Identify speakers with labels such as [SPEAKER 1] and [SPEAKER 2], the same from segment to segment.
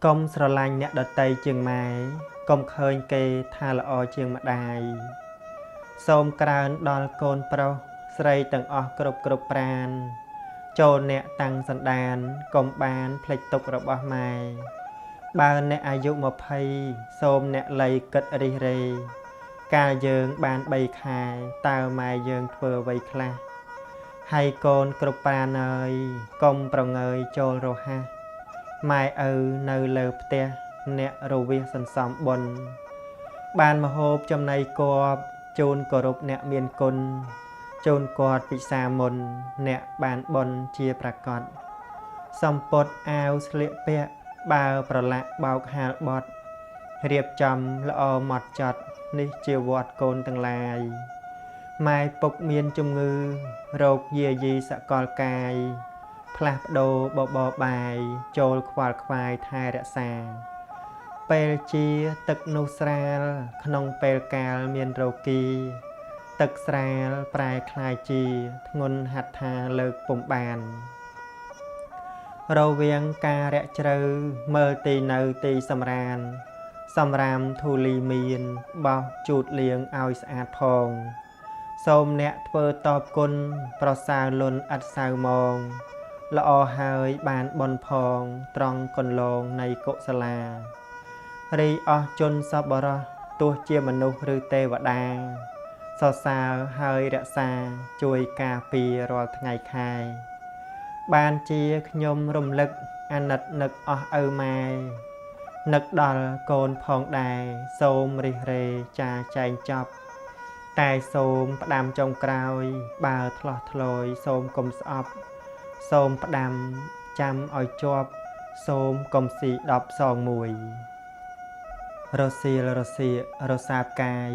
[SPEAKER 1] កុំស្រឡាញ់អ្នកដតីជាងម៉ែកុំឃើញគេថាល្អជាងម្ដាយសូមក្រើនដល់កូនប្រុសស្រីទាំងអស់គ្រប់ប្រានចូលអ្នកតាំងសន្តានកុំបានភ្លេចទុករបស់ម៉ែបើអ្នកអាយុ20សូមអ្នកលៃគិតរិះរេកាលយើងបាន3ខែតើម៉ែយើងធ្វើអ្វីខ្លះហើយកូនគ្រប់ប្រានអើយកុំប្រងើយចូលរហ័សម៉ែឪនៅលើផ្ទះអ្នករវិះសន្សំបុណ្យបានមហូបចំណីគប់ជូនគោរពអ្នកមានគុណជូនគាត់ពិសាមុនអ្នកបានបុណ្យជាប្រកបសម្ពត់អាវស្លៀកពាក់បើប្រឡាក់បោកហាលបត់រៀបចំល្អម៉ត់ចត់នេះជាវត្តកូនទាំងឡាយម៉ែពុកមានជំងឺរោគយាយីសកលកាយផ្លាស់ប្ដូរបបបាយចូលខ្វល់ខ្វាយថែរក្សាពេលជាទឹកនោះស្រាលក្នុងពេលកាលមានរោគីទឹកស្រាលប្រែคล้ายជាធ្ងន់ហັດថាលើកពុំបានរវាងការរាក់ជ្រៅមើលទីនៅទីសម្រាមធូលីមានបោះជូតលាងឲ្យស្អាតផងសូមអ្នកធ្វើតបគុណប្រសើរលន់ឥតសៅមងល្អហើយបានបនផងត្រង់កន្លងនៃកុសលារីអស់ជនសប្បុរសទោះជាមនុស្សឬទេវតាសរសើរហើយរក្សាជួយការពាររាល់ថ្ងៃខែបានជាខ្ញុំរំលឹកអាណិតនឹកអស់ឪម៉ែនឹកដល់កូនផងដែរសូមរិះរេចាចែងចប់តែសូមផ្ដាំចុងក្រោយបើធ្លោះធ្លោយសូមកុំស្អប់សូមផ្ដាំចាំឲ្យជាប់សូមកុំស៊ី10សង1រសៀលរសៀករសាបកាយ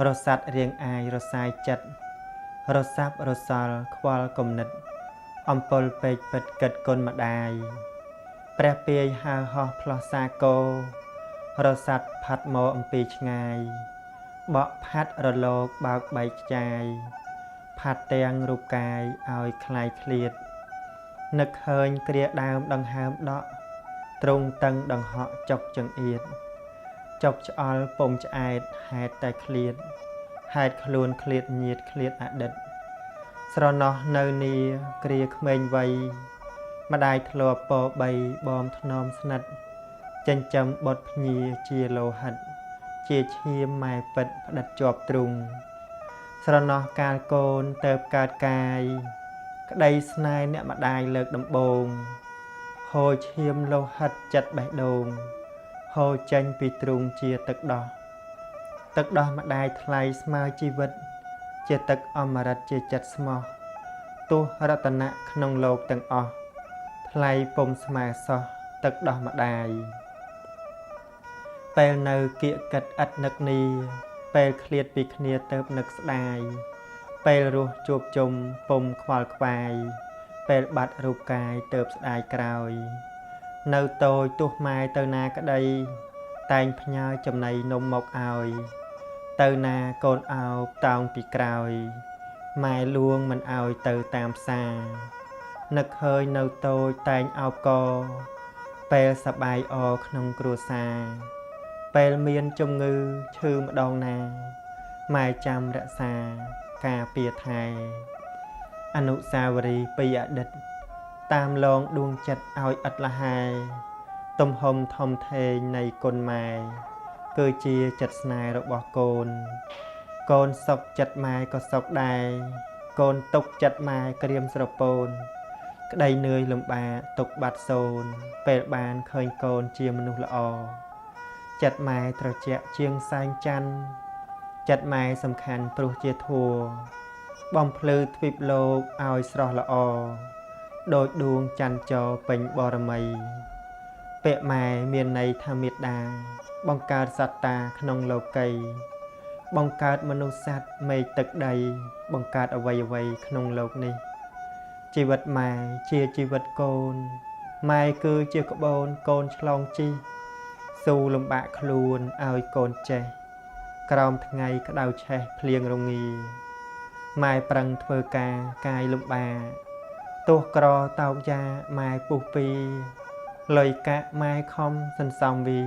[SPEAKER 1] រសាត់រៀងអាយរសាយចិត្តរសាប់រសល់ខ្វល់គំនិតអំពើពេកពិតកិតគុណម្ដាយព្រះពាយហើហោះផ្លោះសាគោរសាត់ផាត់មកអំពីឆ្ងាយបក់ផាត់រលោកបើកបែកខ្ចាយផាត់ទាំងរូបកាយឲ្យคล้ายឃ្លាតនឹកឃើញគ្រាដើមដង្ហើមដកទ្រង់តឹងដង្ហក់ចុកចង្អៀតចុកឆ្អល់ពុំឆ្អែតហេតុតែឃ្លាតហេតុខ្លួនឃ្លាតញាតឃ្លាតអតីតស្រណោះនៅនីគ្រាក្មេងវ័យម្ដាយធ្លាប់ពបីបងធ្នមស្និទ្ធចិញ្ចឹមបុត្រភ្ញាជាលោហិតជាឈាមម៉ែពិតផ្ដិតជាប់ទ្រូងស្រណោះកាលកូនទៅកើតកាយក្តីស្នេហ៍អ្នកម្ដាយលើកដំបូងហូរឈាមលោហិតចិត្តបេះដូងហូរចេញពីទ្រូងជាទឹកដោះម្ដាយថ្លៃស្មើជីវិតជាទឹកអមរិតជាចិត្តស្មោះទោះរតនៈក្នុងលោកទាំងអស់ថ្លៃពុំស្មើសោះទឹកដោះម្ដាយពេលនៅគៀកកិតឥតនឹកនីពេលឃ្លាតពីគ្នាទៅនឹកស្ដាយពេលរស់ជួបជុំពុំខ្វល់ខ្វាយពេលបាត់រូបកាយទៅស្ដាយក្រោយនៅតូចទោះម៉ែទៅណាក្ដីតែងផ្ញើចំណីនំមកឲ្យទៅណាកូនអោបតោងពីក្រោយម៉ែលួងមិនឲ្យទៅតាមផ្សារនឹកឃើញនៅតូចតែងអោបកពេលសប្បាយអក្នុងគ្រួសារពេលមានជំងឺឈឺម្ដងណាម៉ែចាំរក្សាការពារថែអនុស្សាវរីយ៍ពីអតីតតាមលងដួងចិត្តឲ្យឥតលហែទំហំធំធេងនៃគុណម៉ែគឺជាចិត្តស្នេហ៍របស់កូនកូនសុខចិត្តម៉ែក៏សុខដែរកូនទុកចិត្តម៉ែក្រៀមស្រពោនក្តីនឿយលំបាកទុកបាត់សូន្យពេលបានឃើញកូនជាមនុស្សល្អចិត្តម៉ែត្រជាក់ជាងសែងច័ន្ទចិត្តម៉ែសំខាន់ព្រោះជាធัวបំភ្លឺទ្វីបលោកឲ្យស្រស់ល្អដោយដួងច័ន្ទចរពេញបរមីពាក្យម៉ែមានន័យថាមេត្តាបង្កើតសត្វតាក្នុងលោកីបង្កើតមនុស្សសត្វមេឃទឹកដីបង្កើតអ្វីក្នុងលោកនេះជីវិតម៉ែជាជីវិតកូនម៉ែគឺជាក្បូនកូនឆ្លងជីស៊ូលំបាកខ្លួនឲ្យកូនចេះក្រោមថ្ងៃក្តៅឆេះភ្លៀងរងាម៉ែប្រឹងធ្វើការកាយលំបាកទោះក្រតោកយ៉ាម៉ែពុះពី លុយកាក់ម៉ែខំសន្សំវា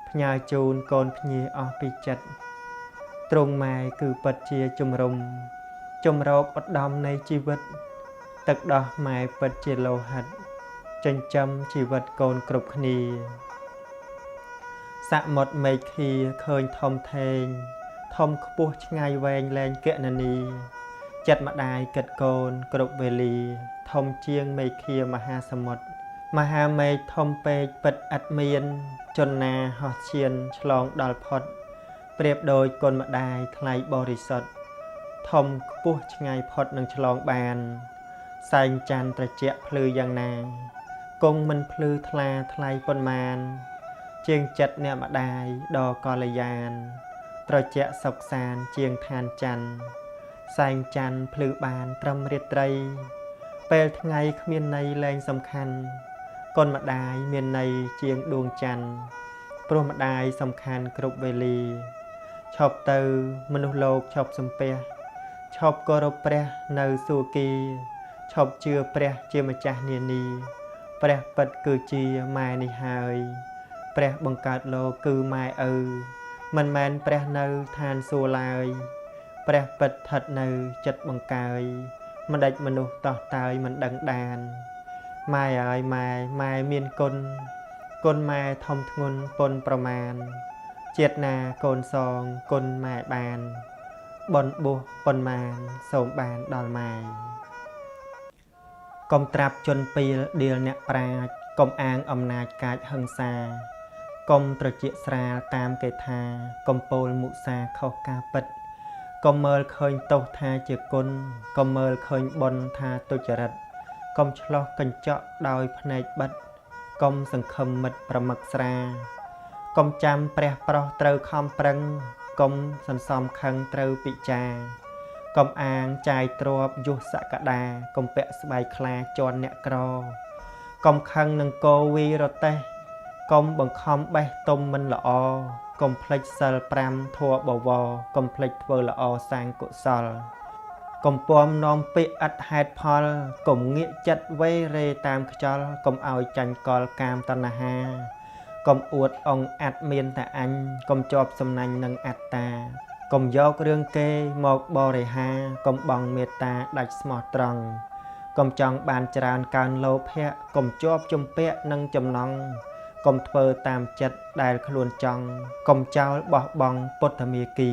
[SPEAKER 1] ផ្ញើជូនកូនភ្ញៀអស់ពីចិត្តទ្រង់ម៉ែគឺពិតជាជំរុំជំរកឧត្តមនៃជីវិតទឹកដោះម៉ែពិតជាលោហិតចិញ្ចឹមជីវិតកូនគ្រប់គ្នាសមុទ្រមេឃខៀឃើញធំធេងធំខ្ពស់ឆ្ងាយវែងលែងគណនីចិត្តម្ដាយគិតកូនគ្រប់វេលាធំជាងមេឃខៀមហាសមុទ្រមហាមេឃធំពេកពិតឥតមានជនណាហោះឈានឆ្លងដល់ផុតប្រៀបដូចគុណម្ដាយថ្លៃបរិសុទ្ធធំខ្ពស់ឆ្ងាយផុតនឹងឆ្លងបានសែងច័ន្ទត្រជាក់ភ្លឺយ៉ាងណាគង់មិនភ្លឺថ្លាថ្លៃប៉ុន្មានជាងចិត្តអ្នកម្ដាយដ៏កល្យានត្រជាក់សុខសានជាងឋានច័ន្ទសែងច័ន្ទភ្លឺបានត្រឹមរាត្រីពេលថ្ងៃគ្មានន័យលែងសំខាន់គុណម្ដាយមានន័យជាងដួងច័ន្ទព្រោះម្ដាយសំខាន់គ្រប់វេលាឈប់ទៅមនុស្សលោកឈប់សំពះឈប់គោរពព្រះនៅសួគ៌ឈប់ជឿព្រះជាម្ចាស់នានាព្រះពិតគឺជាម៉ែនេះហើយព្រះបង្កើតលោកគឺម៉ែឪមិនមែនព្រះនៅឋានសួគ៌ឡើយព្រះពិតស្ថិតនៅចិត្តបង្កើយមិនដេចមនុស្សតោះតើយមិនដឹងដានម៉ែអើយម៉ែមានគុណគុណម៉ែធំធ្ងន់ពុនប្រមាណជាតិណាកូនសងគុណម៉ែបានបនបុះប៉ុន្មានសូមបានដល់ម៉ែកុំត្រាប់ជន់ពីលដៀលអ្នកប្រាជ្ញកុំអាងអំណាចកាចហិង្សាកុំត្រជាក់ស្រាលតាមកេថាកុំពោលមុសាខុសការពិតកុំមើលឃើញទោសថាជាគុណកុំមើលឃើញបុណ្យថាទុច្ចរិតកុំឆ្លោះកញ្ចក់ដោយភ្នែកបិទកុំសង្ឃឹមមិត្តប្រមឹកស្រាកុំចាំព្រះប្រុសត្រូវខំប្រឹងកុំសន្សំខឹងត្រូវពិចារកុំអាងចាយទ្របយុសកដាកុំពាក់ស្បែកខ្លាជន់អ្នកក្រកុំខឹងនឹងគោវីរតេះកុំបង្ខំបេះទុំមិនល្អកុំភ្លេចសិល5ធัวបវរកុំភ្លេចធ្វើល្អសាងកុសលកុំពំនាំពាក្យឥតហេតុផលកុំងាកចិត្តវេរេតាមខ្យល់កុំឲ្យចាញ់កលកាមតណ្ហាកុំអួតអង្គអាត់មានតែអញកុំជាប់សំណាញ់នឹងអត្តាកុំយករឿងគេមកបរិហាកុំបងមេត្តាដាច់ស្មោះត្រង់កុំចង់បានច្រើនកើនលោភៈកុំជាប់ជំពាក់នឹងចំណង់កុំធ្វើតាមចិត្តដែលខ្លួនចង់កុំចោលបោះបង់ពុទ្ធមាគី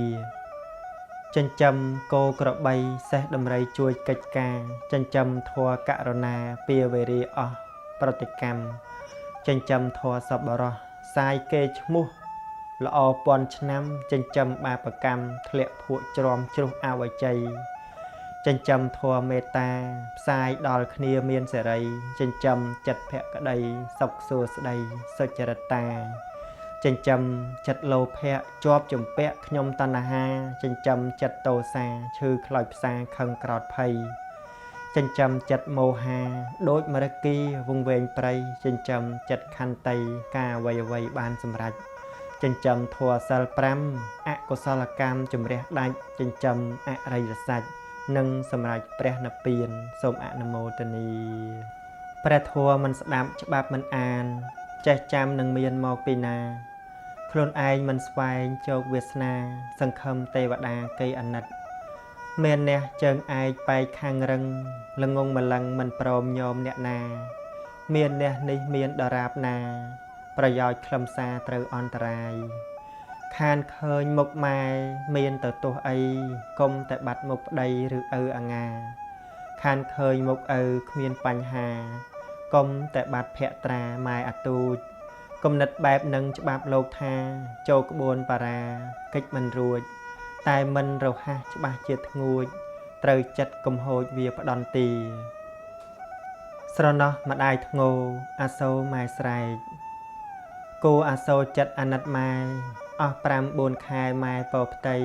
[SPEAKER 1] ចិញ្ចឹមគោក្របីសេះដំរីជួយកិច្ចការចិញ្ចឹមធัวករុណាពាវេរីអស់ប្រតិកម្មចិញ្ចឹមធัวសប្បុរសសាយគេឈ្មោះល្អពាន់ឆ្នាំចិញ្ចឹមបាបកម្មធ្លាក់ភក់ជ្រាំជ្រុះអវជ័យចិញ្ចឹមធัวមេត្តាផ្សាយដល់គ្នាមានសេរីចិញ្ចឹមចិត្តភក្តីសុខសួស្តីសុចរិតាចិញ្ចឹមចិត្តលោភៈជាប់ជំពាក់ខ្ញុំតណ្ហាចិញ្ចឹមចិត្តតោសាឈឺខ្លោចផ្សាខឹងក្រោតភ័យចិញ្ចឹមចិត្តមោហាដូចមរគីវង្វេងព្រៃចិញ្ចឹមចិត្តខន្តីការអ្វីបានសម្រេចចិញ្ចឹមធัวសិល5អកុសលកម្មជំរះដាច់ចិញ្ចឹមអរិយសច្ចនិងសម្រេចព្រះនិព្វានសូមអនុមោទនាព្រះធัวមិនស្ដាប់ច្បាប់មិនអានចេះចាំនឹងមានមកពីណាខ្លួនឯងមិនស្វែងជោគវាសនាសង្ឃឹមទេវតាគេអាណិតមានអ្នកជើងឯកបែកខាងរឹងល្ងងម្លឹងមិនព្រមញោមអ្នកណាមានអ្នកនេះមានដរាបណាប្រយោជន៍ខ្លឹមសារត្រូវអន្តរាយខានឃើញមុខម៉ែមានទៅទោះអីកុំតែបាត់មុខប្តីឬឪអាងាខានឃើញមុខឪគ្មានបញ្ហាកុំតែបាត់ភក្ត្រាម៉ែអាទូចគំនិតបែបនឹងច្បាប់លោកថាចូលក្បួនបារាកិច្ចមិនរួចតែមិនរហ័សច្បាស់ជាធ្ងួចត្រូវចិត្តកំហូចវាផ្ដន់ទីស្រណោះម្ដាយធ្ងោអាសូរម៉ែស្រែកគូអាសូរចិត្តអាណិតម៉ែអស់5 4ខែម៉ែពោផ្ទៃ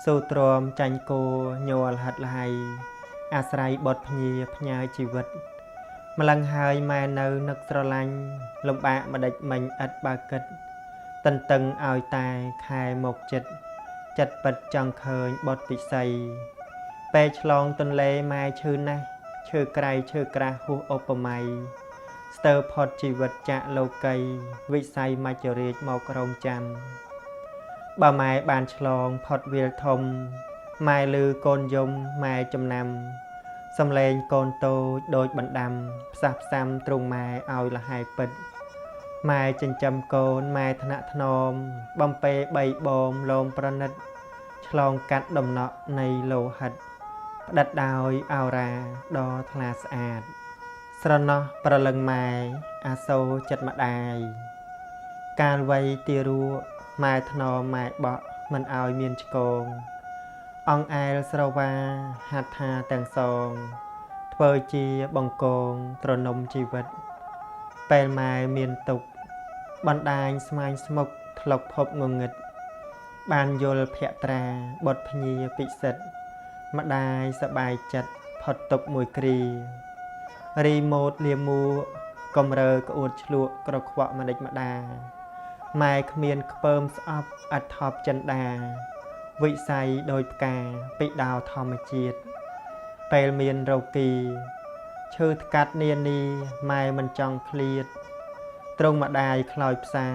[SPEAKER 1] ស៊ូទ្រាំចាញ់គោញ័រហិតលហើយអាស្រ័យបុតភ្ញាផ្ញើជីវិតម្លឹងហើយម៉ែនៅនឹកស្រឡាញ់លំបាកម្ដេចមិញឥតបើគិតតន្ទឹងឲ្យតែខែមកចិត្តចិត្តពិតចង់ឃើញបុតពិសីពេលឆ្លងទន្លេម៉ែឈឺណាស់ឈឺក្រៃឈឺក្រាស់ហួសឧបមា ស្ទើរផុតជីវិតចាក់លោកីវិស័យមច្ចរាជមករងចាំបើម៉ែបានឆ្លងផុតវាលធំម៉ែលឺកូនយំម៉ែចំណាំសំឡេងកូនតូចដូចបណ្ដាំផ្សះផ្សាំទ្រង់ម៉ែឲ្យលហើយពិតម៉ែចិញ្ចឹមកូនម៉ែថ្នាក់ថ្នមបំពេបីបងលោមប្រណិតឆ្លងកាត់ដំណក់នៃលោហិតផ្ដិតដោយអោរាដ៏ថ្លាស្អាតស្រណោះប្រលឹងម៉ែអាសូរចិត្តម្ដាយកាលវ័យទីរួម៉ែថ្នមម៉ែបក់មិនឲ្យមានឆ្កងអង្អែលស្រវាហាត់ថាទាំងសងធ្វើជាបង្កងត្រនំជីវិតពេលម៉ែមានទុកបណ្ដាញស្មាញស្មុកធ្លុកភពងងឹតបានយល់ភក្ត្រាបុតភ្ញាពិសិដ្ឋម្ដាយសបាយចិត្តផុតទុកមួយគ្រារីម៉ូតលាមួកំរើក្អួតឆ្លក់ក្រខ្វក់ម្ដេចម្ដាម៉ែគ្មានខ្ពើមស្អប់អត់ថប់ចិន្តាវិស័យដោយផ្កាពីដោធម្មជាតិពេលមានរោគីឈើថ្កាត់នានីម៉ែមិនចង់ឃ្លាតទ្រង់ម្ដាយខ្លោចផ្សា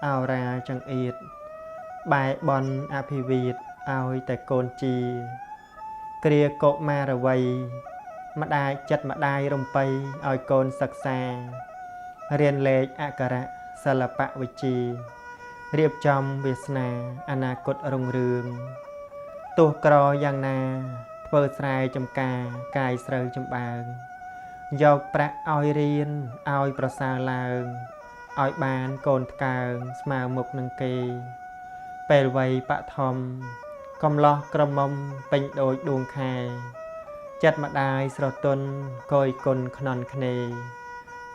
[SPEAKER 1] អោរាចង្អៀតបែបនអភិវិតឲ្យតែកូនជាគ្រាកុមារវ័យម្ដាយចិត្តម្ដាយរំពៃឲ្យកូនសិក្សារៀនលេខអក្ខរៈសិល្បៈវិជ្ជារៀបចំវាសនាអនាគតរុងរឿងទោះក្រយ៉ាងណាធ្វើស្រែចំការកាយស្រូវចំបើងយកប្រាក់ឲ្យរៀនឲ្យប្រសើរឡើងឲ្យបានកូនថ្កើងស្មើមុខនឹងគេពេលវ័យបឋមកំឡោះក្រមុំពេញដូចដួងខែចិត្តម្ដាយស្រទន់កយគុណខ្នន់ខ្នេ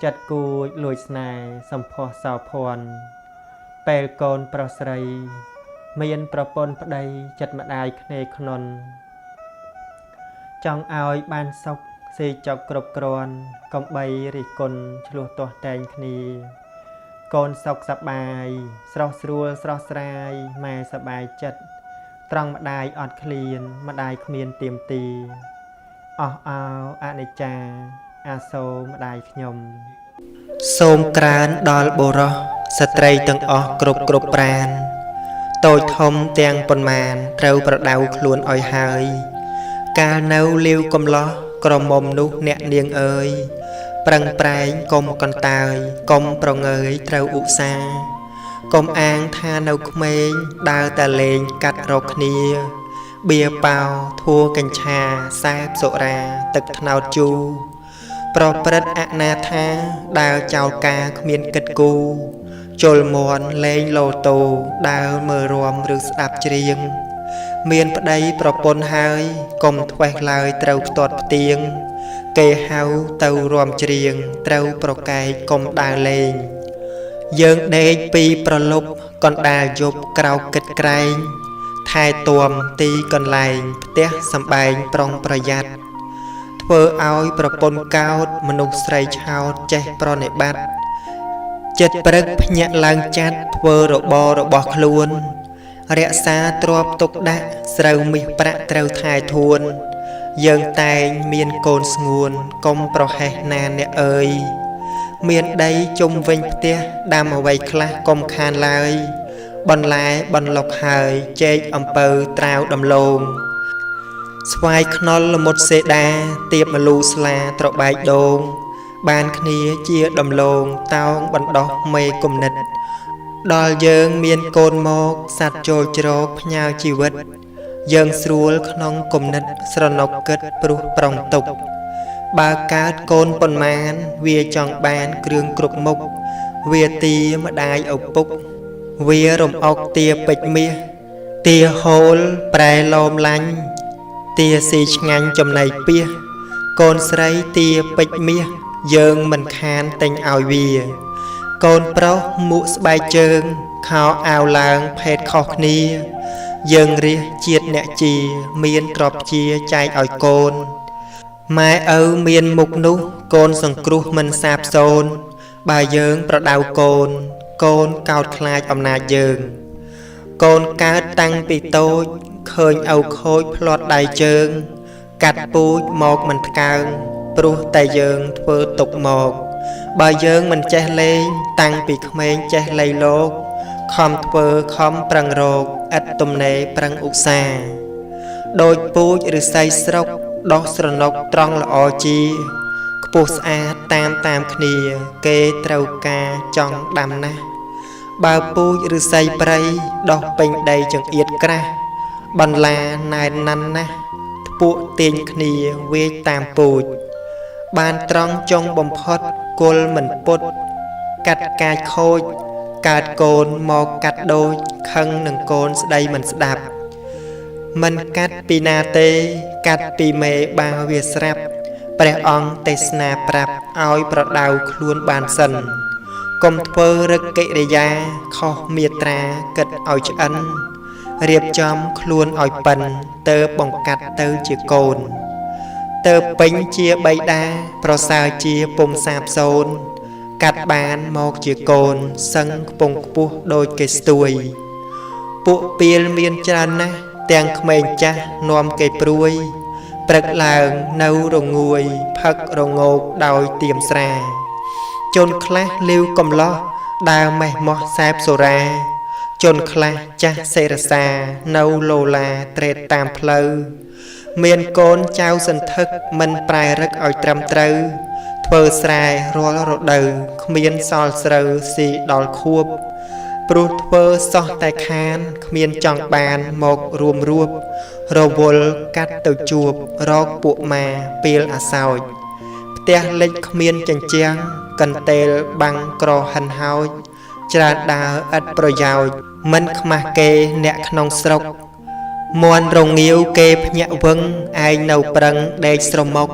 [SPEAKER 1] ចិត្តគួចលួចស្នេហ៍សម្ផស្សសោភ័ណ្ឌពេលកូនប្រុសស្រីមានប្រពន្ធប្តីចិត្តម្ដាយខ្នេខ្នន់ចង់ឲ្យបានសុខសេចក្ដីគ្រប់គ្រាន់កំបីរិះគន់ឆ្លោះទាស់តែងគ្នាកូនសុខសប្បាយស្រស់ស្រួលស្រស់ស្រាយម៉ែសប្បាយចិត្តត្រង់ម្ដាយអត់ឃ្លានម្ដាយគ្មានទៀមទីអស់អោអនិច្ចាអាសូរម្ដាយខ្ញុំសូមក្រើនដល់បុរសស្ត្រីទាំងអស់គ្រប់ប្រានតូចធំទាំងប៉ុន្មានត្រូវប្រដៅខ្លួនឲ្យហើយកាលនៅលាវកំឡោះក្រមុំនោះអ្នកនាងអើយប្រឹងប្រែងកុំកន្តើយកុំប្រងើយត្រូវឧស្សាហ៍កុំអាងថានៅក្មេងដើរតែលេងកាត់រកគ្នាបៀប៉ោធัวកញ្ឆាសែបសុរាទឹកថ្នោតជូរប្រព្រឹត្តអនាថាដើរចោលការគ្មានគិតគូជុលមន់លេងឡូតូដើរមើលរំឬស្ដាប់ច្រៀងមានប្តីប្រពន្ធហើយកុំធ្វេសឡើយត្រូវផ្ទាត់ផ្ទៀងគេហៅទៅរំច្រៀងត្រូវប្រកែកកុំដើរលេងយើងដេកពីប្រលប់កណ្ដាលយប់ក្រោកគិតក្រែងថែទាំទីកន្លែងផ្ទះសម្បែងប្រុងប្រយ័ត្នធ្វើឲ្យប្រពន្ធកោតមនុស្សស្រីឆោតចេះប្រណិប័តចិត្តព្រឹកភ្ញាក់ឡើងចាត់ធ្វើរបររបស់ខ្លួនរក្សាទ្រព្យទុកដាក់ស្រូវមាសប្រាក់ត្រូវថែធួនយើងតែងមានកូនស្ងួនកុំប្រហែសណាអ្នកអើយមានដីជុំវិញផ្ទះដាំអ្វីខ្លះកុំខានឡើយបន្លែបន្លុកហើយចេកអំពៅត្រាវដំឡូងស្វាយខ្នុរល្មុតសេដាទៀបម្លូស្លាត្របែកដូងបានគ្នាជាដំឡូងតោងបណ្ដោះមេគំនិតដល់យើងមានកូនមកសัตว์ចូលជ្រកផ្ញើជីវិតយើងស្រួលក្នុងគំនិតស្រណុកគិតព្រោះប្រុងទុកបើកើតកូនប៉ុន្មានវាចង់បានគ្រឿងគ្រប់មុខវាទាម្ដាយឪពុកវារំអុកទាពេជ្រមាសទាហូលប្រែលោមលាញ់ទាស៊ីឆ្ងាញ់ចំណៃពាសកូនស្រីទាពេជ្រមាសយើងមិនខានទិញឲ្យវាកូនប្រុសមួកស្បែកជើងខោអាវឡើងភេទខុសគ្នាយើងរះជាតិអ្នកជាមានទ្រព្យជាចែកឲ្យកូនម៉ែឪមានមុខនោះកូនសង្គ្រោះមិនសាបសូន្យបើយើងប្រដៅកូនកោតខ្លាចអំណាចយើងកូនកើតតាំងពីតូចឃើញឪខូចផ្លាត់ដៃជើងកាត់ពូជមកមិនថ្កើងព្រោះតែយើងធ្វើទុកមក បើយើងមិនចេះលេងតាំងពីក្មេងចេះលៃលោកខំធ្វើខំប្រឹងរកឥតទំនេរប្រឹងឧស្សាហ៍ដូចពូជឬស័យស្រុកដោះស្រណុកត្រង់ល្អជាខ្ពស់ស្អាតតាមគ្នាគេត្រូវការចង់ដាំណាស់បើពូជឬស័យព្រៃដោះពេញដីចង្អៀតក្រាស់បន្លាណែនណាន់ណាស់ពួកទាញគ្នាវាយតាមពូជបានត្រង់ចុងបំផុតគល់មិនពុតកាត់កាចខូចកើតកូនមកកាត់ដូចខឹងនឹងកូនស្ដីមិនស្ដាប់មិនកាត់ពីណាទេកាត់ពីមេបាវាស្រាប់ព្រះអង្គទេសនាប្រាប់ឲ្យប្រដៅខ្លួនបានសិនកុំធ្វើរឹកកិរិយាខុសមាត្រាគិតឲ្យឆ្អិនរៀបចំខ្លួនឲ្យប៉ិនទៅបង្កាត់ទៅជាកូនទៅពេញជាបៃតាប្រសើរជាពុំសាបសូន្យកាត់បានមកជាកូនសឹងខ្ពង់ខ្ពស់ដូចគេស្ទួយពួកពីលមានច្រើនណាស់ទាំងក្មេងចាស់នាំគេព្រួយព្រឹកឡើងនៅរងួយផឹករងោកដោយទៀមស្រាជនខ្លះលាវកំឡោះដើរមេះមោះសែបសូរាជនខ្លះចាស់សេរសានៅឡូឡាត្រេតតាមផ្លូវមានកូនចៅសន្ធឹកមិនប្រែរឹកឲ្យត្រឹមត្រូវធ្វើស្រែរាល់រដូវគ្មានសល់ស្រូវស៊ីដល់ខួបព្រោះធ្វើសោះតែខានគ្មានចង់បានមករួមរួបរវល់កាត់ទៅជួបរកពួកម៉ាពេលអាសោចផ្ទះលិចគ្មានចិញ្ចាំងកន្ទេលបាំងក្រហិនហោចច្រើនដើរឥតប្រយោជន៍មិនខ្មាស់គេអ្នកក្នុងស្រុកមន់រងាវគេភ្ញាក់វឹងឯងនៅប្រឹងដេកស្រមុក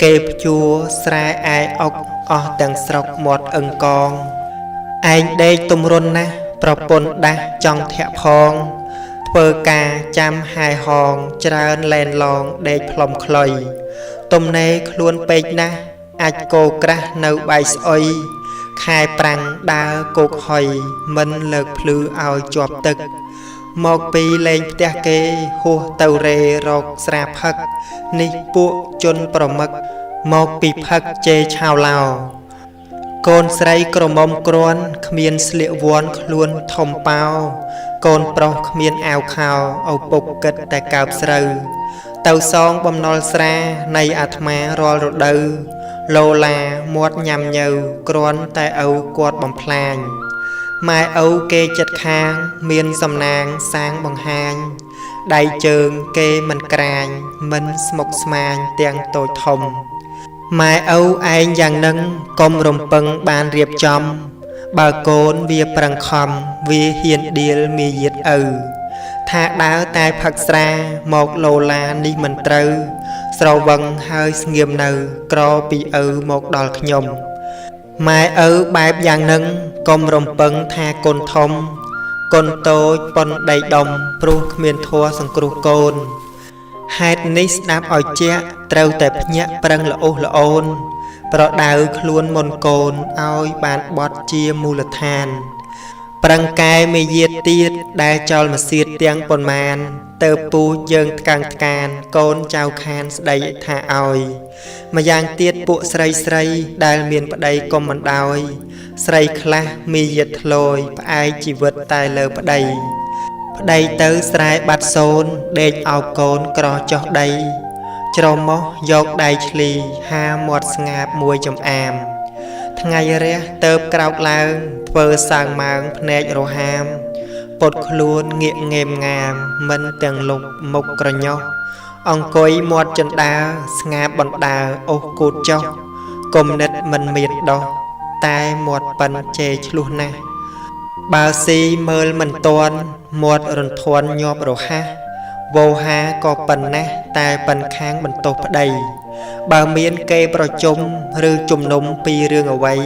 [SPEAKER 1] គេភ្ជួរស្រែឯអុកអស់ទាំងស្រុកមាត់អឹងកងឯងដេកទំរុនណាស់ប្រពន្ធដាស់ចង់ធាក់ផងធ្វើការចាំហាយហងច្រើនលែនឡងដេកផ្លុំខ្លុយទំនេរខ្លួនពេកណាស់អាចគោក្រាស់នៅបៃស្អុយខែប្រាំងដើរគោកហុយមិនលើកភ្លឺឲ្យជាប់ទឹកមកពីលេងផ្ទះគេហួសទៅរេរកស្រាផឹកនេះពួកជនប្រមឹកមកពីផឹកជេឆៅឡោកូនស្រីក្រមុំគ្រាន់គ្មានស្លៀកវ័នខ្លួនធំប៉ោកូនប្រុសគ្មានអាវខោឪពុកគិតតែកើបស្រូវទៅសងបំណុលស្រានៃអាត្មារាល់រដូវឡូឡាមាត់ញ៉ាំញើគ្រាន់តែឪគាត់បំផ្លាញម៉ែឪគេចិត្តខាងមានសំណាងសាងបង្ហាញដៃជើងគេមិនក្រាញមិនស្មុកស្មាញទាំងតូចធំម៉ែឪឯងយ៉ាងនឹងកុំរំពឹងបានរៀបចំបើកូនវាប្រឹងខំវាហ៊ានដៀលមាយាទឪថាដើរតែផឹកស្រាមកឡូឡានេះមិនត្រូវស្រវឹងហើយស្ងៀមនៅក្រពីឪមកដល់ខ្ញុំម៉ែឪបែបយ៉ាងនឹងកុំរំពឹងថាកូនធំកូនតូចប៉ុនដីដុំព្រោះគ្មានធัวសង្គ្រោះកូនហេតុនេះស្ដាប់ឲ្យជាក់ត្រូវតែភ្ញាក់ប្រឹងល្អោសល្អូនប្រដៅខ្លួនមុនកូនឲ្យបានបត់ជាមូលដ្ឋានប្រឹងកែមេយាទទៀតដែលចោលមកសៀតទាំងប៉ុន្មានទៅពូជយើងថ្កើងថ្កានកូនចៅខានស្ដីថាឲ្យម្យ៉ាងទៀតពួកស្រីដែលមានប្តីកុំមិនដោយស្រីខ្លះមេយាទធ្លយផ្អែកជីវិតតែលើប្តីទៅស្រែបាត់សូនដេកអោបកូនក្រចុះដីច្រមុះយកដៃឆ្លីហាមាត់ស្ងាបមួយចំអាមថ្ងៃរះទៅបក្រោកឡើងធ្វើសាងម៉ើងភ្នែករហាមពុតខ្លួនងាកងេមងាមមិនទាំងលុបមុខក្រញោះអង្គុយមាត់ចណ្ដាលស្ងាបបណ្ដាលអូសគូតចុះគំនិតមិនមានដោះតែមាត់ប៉ិនជេរឆ្លោះណាស់បើស៊ីមើលមិនទាន់មាត់រន្ធន់ញាប់រហ័សវោហាក៏ប៉ុណ្ណេះតែប៉ិនខាងបន្ទោសប្តីបើមានគេប្រជុំឬជំនុំពីរឿងអ្វី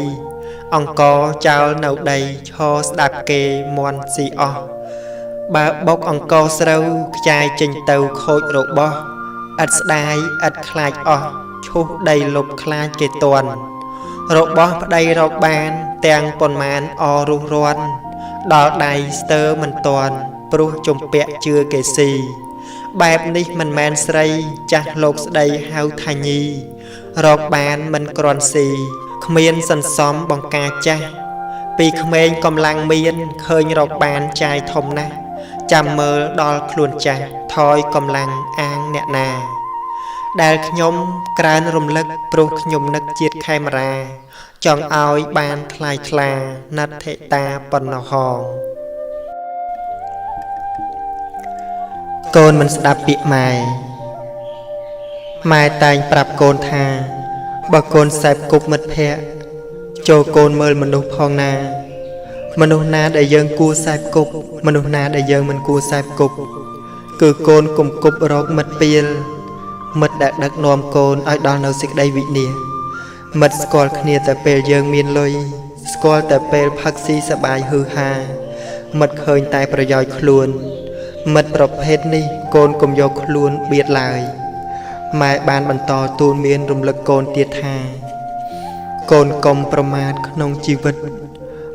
[SPEAKER 1] អង្គចោលនៅដីឈរស្ដាប់គេមន់ស៊ីអស់បើបុកអង្គស្រូវខ្ចាយចេញទៅខូចរបស់ឥតស្ដាយឥតខ្លាចអស់ឈូសដីលុបខ្លាចគេតន់របស់ប្តីរកបានទាំងប៉ុន្មានអរុះរាន់ដល់ដៃស្ទើរមិនទាន់ព្រោះជំពាក់ជឿគេស៊ីបែបនេះមិនមែនស្រីចាស់លោកស្ដីហៅថាញីរកបានមិនក្រាន់ស៊ី គ្មានសន្សំបង្ការចាស់ពីក្មេងកំឡាំងមានឃើញរកបានចាយធំណាស់ចាំមើលដល់ខ្លួនចាស់ថយកំឡាំងអាងអ្នកណាដែលខ្ញុំក្រើនរំលឹកព្រោះខ្ញុំនឹកជាតិខេមរាចង់ឲ្យបានថ្លៃថ្លាណដ្ឋិតាប៉ុណ្ណោះហងកូនមិនស្ដាប់ពាក្យម៉ែតែងប្រាប់កូនថាបើកូនសែបគប់មិត្តភក្តិចូលកូនមើលមនុស្សផងណាមនុស្សណាដែលយើងគួរសែបគប់មនុស្សណាដែលយើងមិនគួរសែបគប់គឺកូនគុំគប់រកមិត្តពៀលមិត្តដែលដឹកនាំកូនឲ្យដល់នៅសេចក្តីវិនាសមិត្តស្គាល់គ្នាតែពេលយើងមានលុយស្គាល់តែពេលផឹកស៊ីសប្បាយហឺហាមិត្តឃើញតែប្រយោជន៍ខ្លួនមិត្តប្រភេទនេះកូនកុំយកខ្លួនបៀតឡើយម៉ែបានបន្តទូនមានរំលឹកកូនទៀតថាកូនកុំប្រមាថក្នុងជីវិត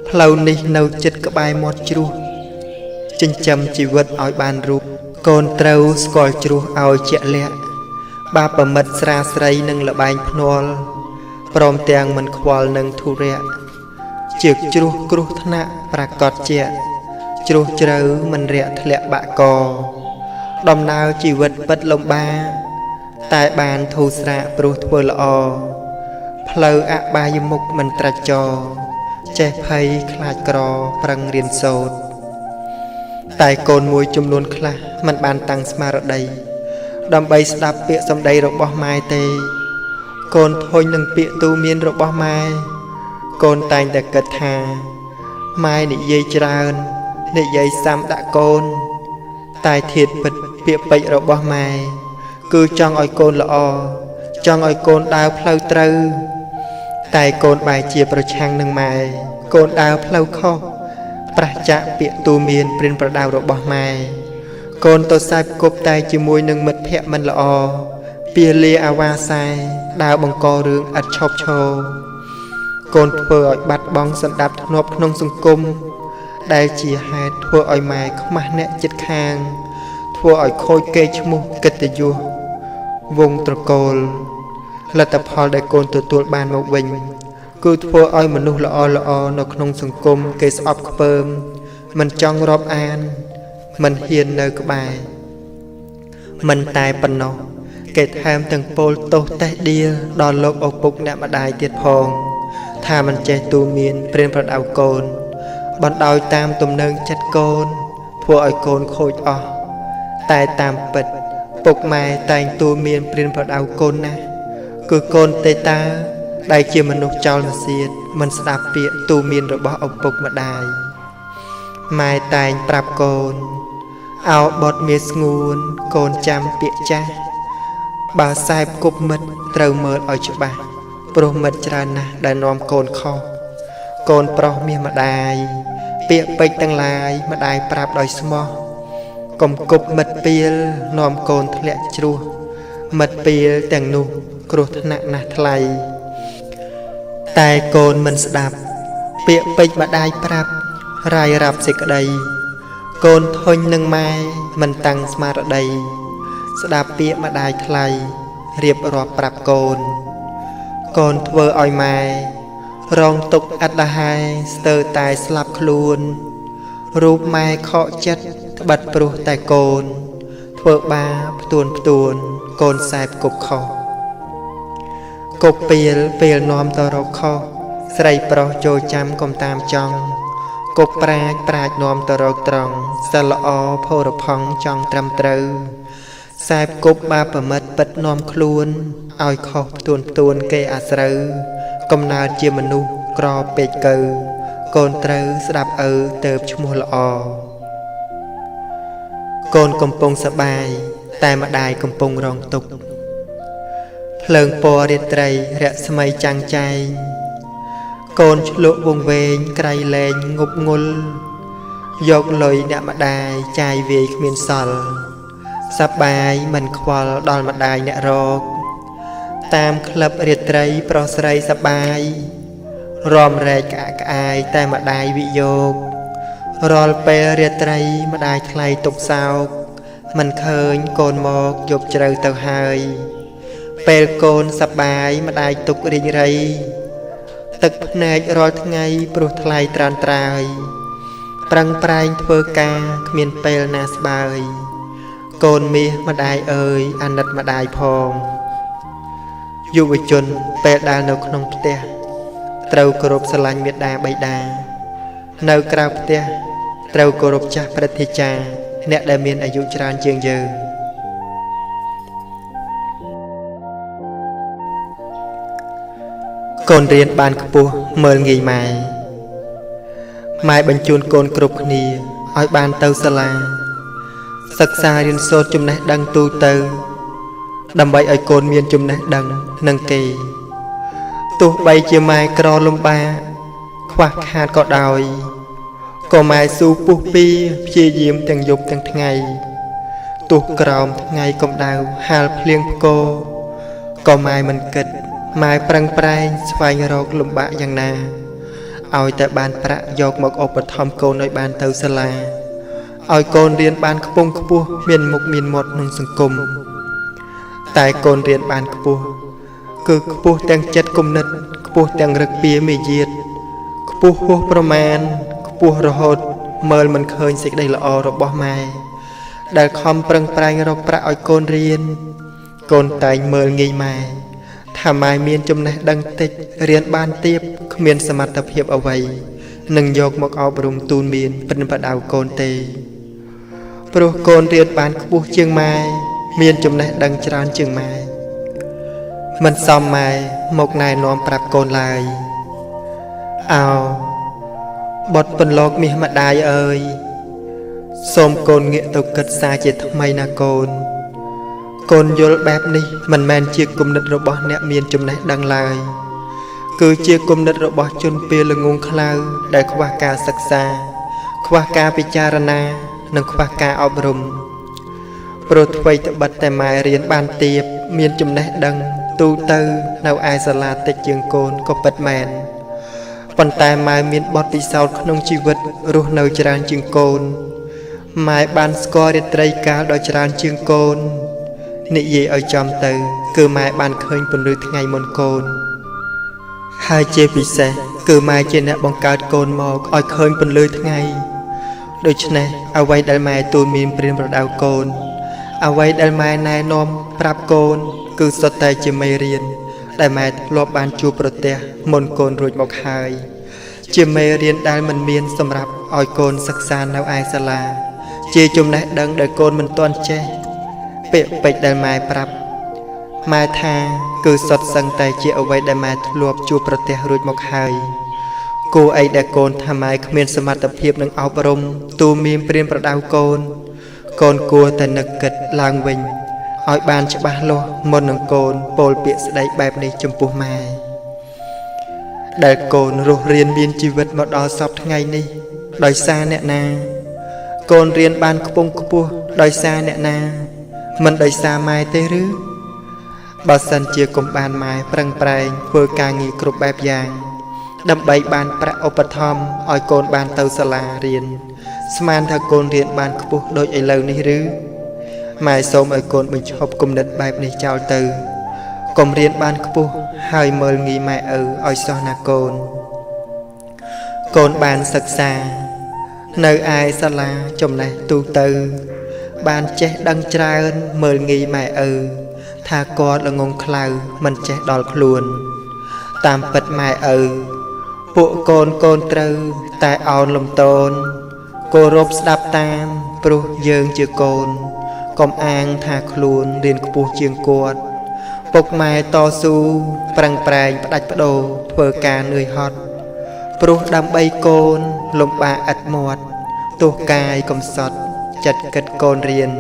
[SPEAKER 1] ផ្លូវនេះនៅចិត្តក្បែរមាត់ជ្រោះចិញ្ចឹមជីវិតឲ្យបានរូបកូនត្រូវស្គាល់ជ្រោះឲ្យជាក់លាក់បាបមិត្តស្រាស្រីនឹងលបែងភ្នាល់ព្រមទាំងមិនខ្វល់នឹងធុរៈជាជ្រោះគ្រោះថ្នាក់ប្រកាសជាជ្រោះជ្រៅមិនរាក់ធ្លាក់បាក់កដំណើរជីវិតពិតលំបាកតែបានធូរស្រាកព្រោះធ្វើល្អផ្លូវអបាយមុខមិនត្រាច់ចរចេះភ័យខ្លាចក្រប្រឹងរៀនសូត្រតែកូនមួយចំនួនខ្លះមិនបានតាំងស្មារតីដើម្បីស្ដាប់ពាក្យសម្ដីរបស់ម៉ែទេកូនធុញនឹងពាក្យទូមានរបស់ម៉ែកូនតែងតែគិតថាម៉ែនិយាយច្រើននិយាយសាំដាក់កូនតែធៀបពិតពាក្យពេចន៍របស់ម៉ែគឺចង់ឲ្យកូនល្អចង់ឲ្យកូនដើរផ្លូវត្រូវតែកូនបែរជាប្រឆាំងនឹងម៉ែកូនដើរផ្លូវខុសប្រះចាកពាក្យទូមានព្រានប្រដៅរបស់ម៉ែកូនទៅសែបគប់តែជាមួយនឹងមិត្តភក្តិមិនល្អពាលាអាវ៉ាសែដើរបង្ករឿងឥតឈប់ឈរកូនធ្វើឲ្យបាត់បង់សណ្ដាប់ធ្នាប់ក្នុងសង្គមដែលជាហេតុធ្វើឲ្យម៉ែខ្មាស់អ្នកជិតខាងធ្វើឲ្យខូចកេរ្តិ៍ឈ្មោះកិត្តិយសវង្សត្រកូលលទ្ធផលដែលកូនទទួលបានមកវិញគឺធ្វើឲ្យមនុស្សល្អនៅក្នុងសង្គមគេស្អប់ខ្ពើមមិនចង់រាប់អានមិនហ៊ាននៅក្បែរមិនតែប៉ុណ្ណោះគេថែមទាំងពោលទោសតេះដៀលដល់លោកឪពុកអ្នកម្ដាយទៀតផងថាមិនចេះទូមានព្រានប្រដៅកូនបណ្ដោយតាមទំនើងចិត្តកូនធ្វើឲ្យកូនខូចអស់តែតាមពិតពុកម៉ែតែងទូមានព្រានប្រដៅកូនណាស់គឺកូនទេតាដែលជាមនុស្សចោលនសៀតមិនស្ដាប់ពាក្យទូមានរបស់ឪពុកម្ដាយម៉ែតែងប្រាប់កូនអោបត់មាសស្ងួនកូនចាំពាក្យចាស់បើសែបគប់មិត្តត្រូវមើលឲ្យច្បាស់ព្រោះមិត្តច្រើនណាស់ដែលនាំកូនខុសកូនប្រុសមាសម្ដាយពាក្យពេចន៍ទាំងឡាយម្ដាយប្រាប់ដោយស្មោះកុំគប់មិត្តពៀលនាំកូនធ្លាក់ជ្រោះមិត្តពៀលទាំងនោះគ្រោះថ្នាក់ណាស់ថ្លៃតែកូនមិនស្ដាប់ពាក្យពេចន៍ម្ដាយប្រាប់រាយរាប់សេចក្ដីកូនធុញនឹងម៉ែមិនតាំងស្មារតីស្ដាប់ពាក្យម្ដាយថ្លៃរៀបរាប់ប្រាប់កូនកូនធ្វើឲ្យម៉ែរងទុក្ខឥតដហែស្ទើរតែស្លាប់ខ្លួនរូបម៉ែខកចិត្តត្បិតព្រោះតែកូនធ្វើបាបផ្ទួនកូនសែបគប់ខុសគប់ពេលនាំទៅរកខុសស្រីប្រុសចូលចាំកុំតាមចង់គប់ប្រាជ្ញនាំទៅរកត្រង់សិលល្អភោរផង់ចង់ត្រឹមត្រូវសែបគប់បាបមិត្តពិតនាំខ្លួនឲ្យខុសផ្ទួនគេអាស្រូវកំណើតជាមនុស្សក្រពេកកើកូនត្រូវស្ដាប់ឪទៅឈ្មោះល្អកូនកំពុងសប្បាយតែម្ដាយកំពុងរងទុក្ខភ្លើងពណ៌រាត្រីរស្មីចាំងចែងកូនឆ្លក់វងវែងក្រៃលែងងប់ងុលយកលុយអ្នកម្ដាយចាយវាយគ្មានសល់សប្បាយមិនខ្វល់ដល់ម្ដាយអ្នករកតាមក្លឹបរាត្រីប្រុសស្រីសប្បាយរំរែកក្អាកក្អាយតែម្ដាយវិយោគរាល់ពេលរាត្រីម្ដាយថ្លៃទុកសោកមិនឃើញកូនមកយប់ជ្រៅទៅហើយពេលកូនសប្បាយម្ដាយទុករីងរៃ ទឹកភ្នែករលថ្ងៃព្រោះថ្លៃត្រានត្រើយប្រឹងប្រែងធ្វើការគ្មានពេលណាស្បើយកូនមាសម្ដាយអើយអាណិតម្ដាយផងយុវជនពេលដែលនៅក្នុងផ្ទះត្រូវគោរពស្រឡាញ់មាតាបិតានៅក្រៅផ្ទះត្រូវគោរពចាស់ព្រឹទ្ធាចារ្យអ្នកដែលមានអាយុច្រើនជាងយើងកូនរៀនបានខ្ពស់មើលងាយម៉ែម៉ែបញ្ជូនកូនគ្រប់គ្នាឲ្យបានទៅសាលាសិក្សារៀនសូត្រចំណេះដឹងទូទៅដើម្បីឲ្យកូនមានចំណេះដឹងនឹងគេទោះបីជាម៉ែក្រលំបាកខ្វះខាតក៏ដោយក៏ម៉ែស៊ូពុះពៀព្យាយាមទាំងយប់ទាំងថ្ងៃទោះក្រោមថ្ងៃកម្ដៅហាលភ្លៀងផ្គរក៏ម៉ែមិនគិតម៉ែប្រឹងប្រែងស្វែងរកលំបាកយ៉ាងណាឲ្យតែបានប្រាក់យកមកឧបត្ថម្ភកូនឲ្យបានទៅសាលាឲ្យកូនរៀនបានខ្ពង់ខ្ពស់មានមុខមានមាត់ក្នុងសង្គមតែកូនរៀនបានខ្ពស់គឺខ្ពស់ទាំងចិត្តគំនិតខ្ពស់ទាំងរឹកពីមាយាទខ្ពស់ហួសប្រមាណខ្ពស់រហូតមើលមិនឃើញសេចក្តីល្អរបស់ម៉ែដែលខំប្រឹងប្រែងរកប្រាក់ឲ្យកូនរៀនកូនតែងមើលងាយម៉ែថាម៉ែមានចំណេះដឹងតិចរៀនបានទាបគ្មានសមត្ថភាពអ្វីនឹងយកមកអប់រំទូនមានប៉ិនប្រដៅកូនទេព្រោះកូនរៀនបានខ្ពស់ជាងម៉ែមានចំណេះដឹងច្រើនជាងម៉ែមិនសមម៉ែមកណែនាំប្រាប់កូនឡើយអោបុត្រពន្លកមាសម្ដាយអើយសូមកូនងាកទៅគិតសារជាថ្មីណាកូនយល់បែបនេះមិនមែនជាគំនិតរបស់អ្នកមានចំណេះដឹងឡើយគឺជាគំនិតរបស់ជនពេលល្ងងខ្លៅដែលខ្វះការសិក្សាខ្វះការពិចារណានិងខ្វះការអប់រំព្រោះអ្វីត្បិតតែម៉ែរៀនបានទាបមានចំណេះដឹងទូទៅនៅឯសាលាតិចជាងកូនក៏ពិតមែនប៉ុន្តែម៉ែមានបទពិសោធន៍ក្នុងជីវិតរស់នៅច្រើនជាងកូនម៉ែបានស្គាល់រាត្រីកាលដ៏ច្រើនជាងកូននិយាយឲ្យចំទៅគឺម៉ែបានឃើញពន្លឺថ្ងៃមុនកូនហើយជាពិសេសគឺម៉ែជាអ្នកបង្កើតកូនមកឲ្យឃើញពន្លឺថ្ងៃដូច្នេះអ្វីដែលម៉ែទូលមានព្រានប្រដៅកូនអ្វីដែលម៉ែណែនាំប្រាប់កូនគឺសុទ្ធតែជាមេរៀនដែលម៉ែធ្លាប់បានជួបប្រទះមុនកូនរួចមកហើយជាមេរៀនដែលមិនមានសម្រាប់ឲ្យកូនសិក្សានៅឯសាលាជាចំណេះដឹងដែលកូនមិនទាន់ចេះពាក្យពេចន៍ដែលម៉ែប្រាប់ម៉ែថាគឺសុទ្ធសឹងតែជាអ្វីដែលម៉ែធ្លាប់ជួបប្រទះរួចមកហើយគួរអីដែលកូនថាម៉ែគ្មានសមត្ថភាពនឹងអប់រំទូមានព្រានប្រដៅកូនគួរតែនឹកគិតឡើងវិញឲ្យបានច្បាស់លាស់មុននឹងកូនពោលពាក្យស្ដីបែបនេះចំពោះម៉ែដែលកូនរស់រៀនមានជីវិតមកដល់សពថ្ងៃនេះដោយសារអ្នកណាកូនរៀនបានខ្ពង់ខ្ពស់ដោយសារអ្នកណាមិនដោយសារម៉ែទេឬបើសិនជាកុំបានម៉ែប្រឹងប្រែងធ្វើការងារគ្រប់បែបយ៉ាងដើម្បីបានប្រាក់ឧបត្ថម្ភឲ្យកូនបានទៅសាលារៀនស្មានថាកូនរៀនបានខ្ពស់ដូចឥឡូវនេះឬម៉ែសូមឲ្យកូនបញ្ឈប់គំនិតបែបនេះចោលទៅកុំរៀនបានខ្ពស់ហើយមើលងាយម៉ែឪឲ្យសោះណាកូនបានសិក្សានៅឯសាលាចំណេះទូទៅបានចេះដឹងច្រើនមើលងាយម៉ែឪថាគាត់ល្ងងខ្លៅមិនចេះដល់ខ្លួនតាមពិតម៉ែឪពួកកូនត្រូវតែអោនលំទោនគោរពស្ដាប់តាមព្រោះយើងជាកូនកុំអាងថាខ្លួនរៀនខ្ពស់ជាងគាត់ពុកម៉ែតស៊ូប្រឹងប្រែងផ្ដាច់ផ្ដូរធ្វើការនឿយហត់ព្រោះដើម្បីកូនលំបាកឥតមាត់ទោះកាយកំសត់ចិត្តគិតកូនរៀន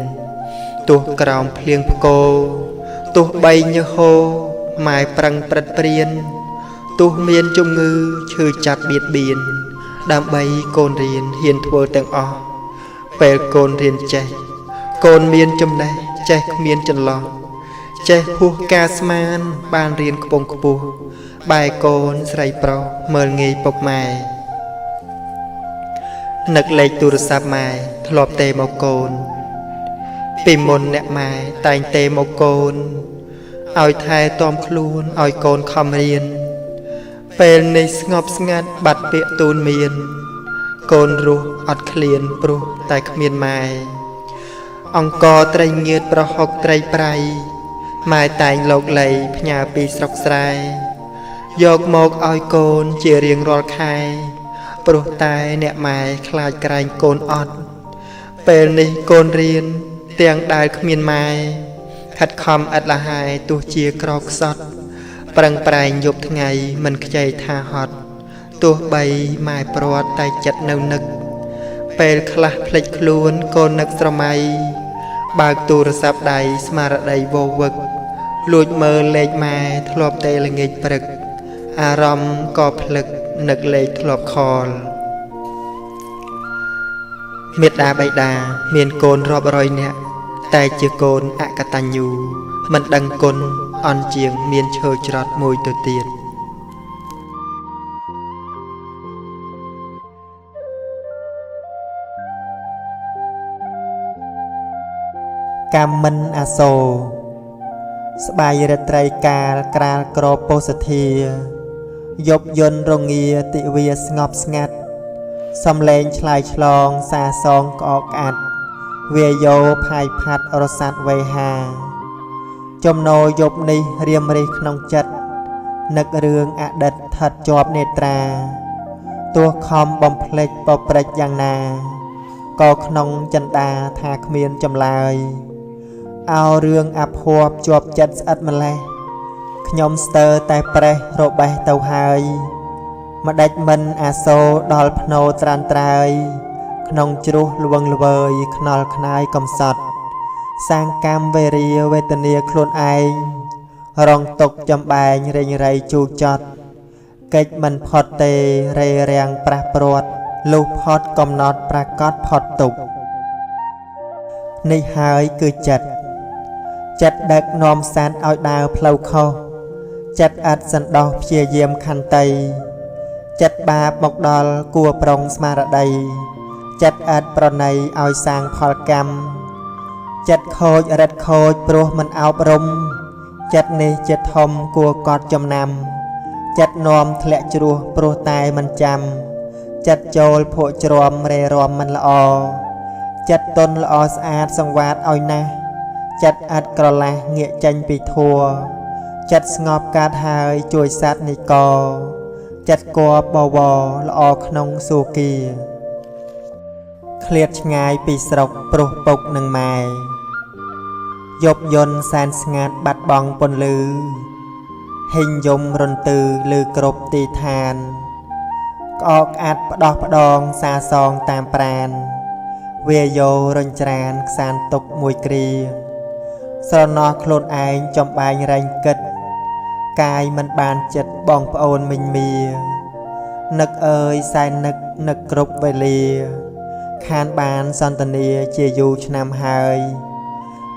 [SPEAKER 1] ទោះក្រោមភ្លៀងផ្គរទោះបីញើសហូរម៉ែប្រឹងព្រឹត្តព្រៀនទោះមានជំងឺឈឺចាប់បៀតបៀនដើម្បីកូនរៀនហ៊ានធ្វើទាំងអស់ពេលកូនរៀនចេះកូនមានចំណេះចេះគ្មានចន្លោះចេះហួសការស្មានបានរៀនខ្ពង់ខ្ពស់បែកូនស្រីប្រុសមើលងាយពុកម៉ែនឹកលេខទូរស័ព្ទម៉ែធ្លាប់ទេមកកូនពីមុនអ្នកម៉ែតែងទេមកកូនឲ្យថែទាំខ្លួនឲ្យកូនខំរៀន ពេលនេះស្ងប់ស្ងាត់បាត់ពាក្យទូនមានកូនរស់អត់ឃ្លានព្រោះតែគ្មានម៉ែអង្គត្រីងៀតប្រហុកត្រីប្រៃម៉ែតែងលោកលៃផ្ញើពីស្រុកស្រែយកមកឲ្យកូនជារៀងរាល់ខែព្រោះតែអ្នកម៉ែខ្លាចក្រែងកូនអត់ពេលនេះកូនរៀនទាំងដែលគ្មានម៉ែខិតខំឥតលះហើយទោះជាក្រខ្សត់ប្រឹងប្រែងយប់ថ្ងៃមិនខ្ចីថាហត់ទោះបីម៉ែព្រាត់តែចិត្តនៅនឹកពេលខ្លះភ្លេចខ្លួនកូននឹកស្រមៃបើកទូរស័ព្ទដៃស្មារតីវោវឹកលួចមើលលេខម៉ែធ្លាប់តែល្ងាចព្រឹកអារម្មណ៍ក៏ភ្លឹកនឹកលេខធ្លាប់ខលមេត្តាបិតាមានកូនរាប់រយនាក់តែជាកូនអកតញ្ញូមិនដឹងគុណអន់ជាងមានឈើច្រត់មួយទៅទៀតកម្មមិនអាសូរស្បាយរាត្រីកាលក្រាលក្រពោសធាយប់យន្តរងាទិវាស្ងប់ស្ងាត់សំឡេងឆ្លើយឆ្លងសាសងក្អកក្អាត់វាយោផាយផាត់រសាត់វេហាចំណោយប់នេះរៀមរិះក្នុងចិត្តនឹករឿងអតីតថិតជាប់នេត្រាទោះខំបំភ្លេចបព្រិចយ៉ាងណាក៏ក្នុងចិន្តាថាគ្មានចម្លើយអោរឿងអភ័ព្វជាប់ចិត្តស្អិតម្លេះខ្ញុំស្ទើរតែប្រេះរបេះទៅហើយម្ដេចមិនអាសូរដល់ភ្នោត្រានត្រើយក្នុងជ្រោះលវងល្វើយខ្នល់ខ្នាយកំសត់សាងកម្មវេរាវេទនាខ្លួនឯងរងទុកចំបែងរេងរៃជូរចត់កិច្ចមិនផុតទេរេរាំងប្រះព្រាត់លុះផុតកំណត់ប្រកាសផុតទុកនេះហើយគឺចិត្តដឹកនាំសត្វឲ្យដើរផ្លូវខុសចិត្តឥតសន្តោសព្យាយាមខន្តីចិត្តបាបមកដល់គួរប្រុងស្មារតីចិត្តឥតប្រណីឲ្យសាងផលកម្មចិត្តខូចរិតខូចព្រោះមិនអប់រំចិត្តនេះចិត្តធំគួរកត់ចំណាំចិត្តនាំធ្លាក់ជ្រោះព្រោះតែមិនចាំចិត្តចូលភក់ជ្រាំរេរាំមិនល្អចិត្តទុនល្អស្អាតសង្វាតឲ្យណាស់ចិត្តឥតក្រឡាស់ងាកចេញពីធัวចិត្តស្ងប់កើតហើយជួយសត្វនិកចិត្តគបបវរល្អក្នុងសួគ៌ឃ្លាតឆ្ងាយពីស្រុកព្រោះពុកនឹងម៉ែយប់យន្តសែនស្ងាត់បាត់បង់ពន្លឺហិញយំរន្ទឺឮគ្រប់ទីឋានក្អកក្អាត់ផ្ដោះផ្ដងសាសងតាមប្រានវាយោរញច្រានខ្សានទុកមួយគ្រាស្រណោះខ្លួនឯងចំបែងរែងគិតកាយមិនបានចិត្តបងប្អូនមិញមានឹកអើយសែននឹកគ្រប់វេលាខានបានសន្តានាជាយូរឆ្នាំហើយ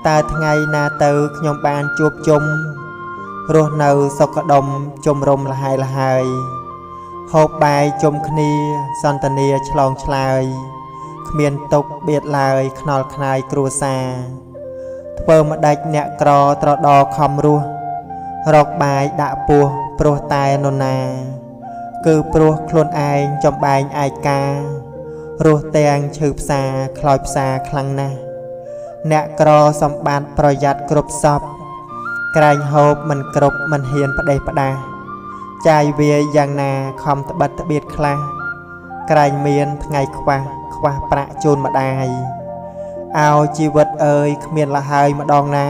[SPEAKER 1] តើថ្ងៃណាទៅខ្ញុំបានជួបជុំរស់នៅសុខដុមជំរំលហើយលហើយហូបបាយជុំគ្នាសន្តានាឆ្លងឆ្លើយគ្មានទុកបៀតឡើយខ្នល់ខ្នាយគ្រួសារធ្វើម្ដេចអ្នកក្រត្រដខំរស់រកបាយដាក់ពោះព្រោះតែនរណាគឺព្រោះខ្លួនឯងចំបែងឯការស់ទាំងឈឺផ្សាខ្លោចផ្សាខ្លាំងណាស់អ្នកក្រសម្បត្តិប្រយ័ត្នគ្រប់សពក្រែងហូបមិនគ្រប់មិនហ៊ានផ្ដេសផ្ដាសចាយវាយ៉ាងណាខំត្បិតត្បៀតខ្លះក្រែងមានថ្ងៃខ្វះប្រាក់ជូនម្ដាយអោជីវិតអើយគ្មានលហើយម្ដងណា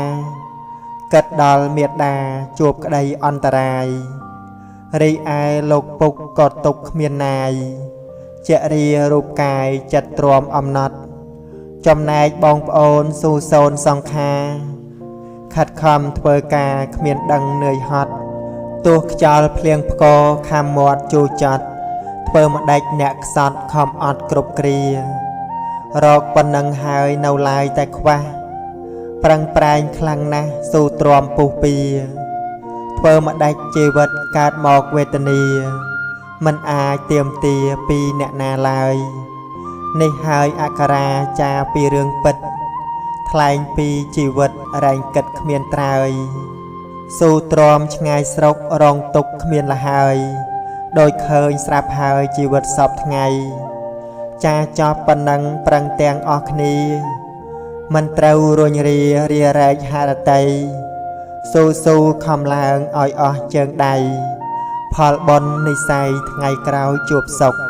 [SPEAKER 1] គិតដល់មេត្តាជួបក្តីអន្តរាយរីឯលោកពុកក៏ទុកគ្មានណាយចរិយារូបកាយចិត្តទ្រាំអំណត់ចំណែកបងប្អូនស៊ូសូនសង្ខាខិតខំធ្វើការគ្មានដឹងនឿយហត់ទោះខ្យល់ភ្លៀងផ្គរខាំមាត់ជូរចត់ធ្វើម្ដេចអ្នកខ្សត់ខំអត់គ្រប់គ្រារកប៉ុណ្ណឹងហើយនៅឡើយតែខ្វះប្រឹងប្រែងខ្លាំងណាស់ស៊ូទ្រាំពុះពៀធ្វើម្ដេចជីវិតកើតមកវេទនាមិនអាចទាមទារពីអ្នកណាឡើយនេះហើយអក្ខរាចាពីរឿងពិតថ្លែងពីជីវិតរែងគិតគ្មានត្រើយស៊ូទ្រាំឆ្ងាយស្រុករងទុកគ្មានលហើយ ដោយឃើញស្រាប់ហើយជីវិតសពថ្ងៃចាចប់ប៉ុណ្ណឹងប្រឹងទាំងអស់គ្នាមិនត្រូវរុញរារារែកហារតីស៊ូខំឡើងឲ្យអស់ជើងដៃផលបុណ្យនិស្ស័យថ្ងៃក្រោយជួបសុខ